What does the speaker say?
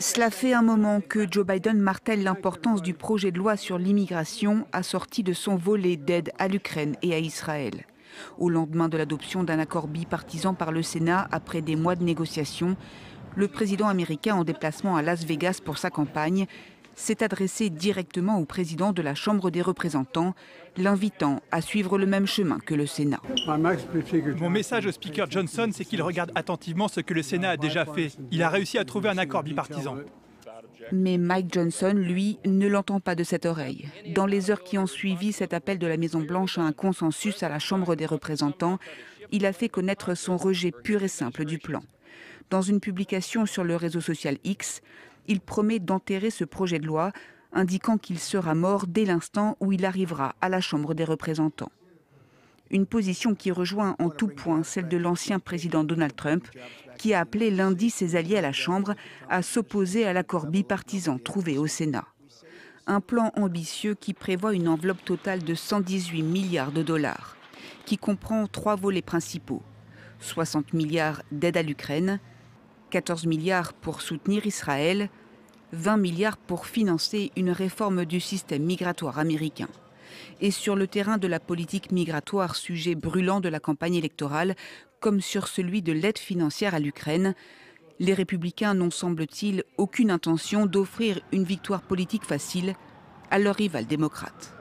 Cela fait un moment que Joe Biden martèle l'importance du projet de loi sur l'immigration assorti de son volet d'aide à l'Ukraine et à Israël. Au lendemain de l'adoption d'un accord bipartisan par le Sénat après des mois de négociations, le président américain en déplacement à Las Vegas pour sa campagne s'est adressé directement au président de la Chambre des représentants, l'invitant à suivre le même chemin que le Sénat. Mon message au speaker Johnson, c'est qu'il regarde attentivement ce que le Sénat a déjà fait. Il a réussi à trouver un accord bipartisan. Mais Mike Johnson, lui, ne l'entend pas de cette oreille. Dans les heures qui ont suivi cet appel de la Maison-Blanche à un consensus à la Chambre des représentants, il a fait connaître son rejet pur et simple du plan. Dans une publication sur le réseau social X, il promet d'enterrer ce projet de loi, indiquant qu'il sera mort dès l'instant où il arrivera à la Chambre des représentants. Une position qui rejoint en tout point celle de l'ancien président Donald Trump, qui a appelé lundi ses alliés à la Chambre à s'opposer à l'accord bipartisan trouvé au Sénat. Un plan ambitieux qui prévoit une enveloppe totale de 118 milliards de dollars, qui comprend 3 volets principaux. 60 milliards d'aide à l'Ukraine, 14 milliards pour soutenir Israël, 20 milliards pour financer une réforme du système migratoire américain. Et sur le terrain de la politique migratoire, sujet brûlant de la campagne électorale, comme sur celui de l'aide financière à l'Ukraine, les républicains n'ont, semble-t-il, aucune intention d'offrir une victoire politique facile à leurs rivales démocrates.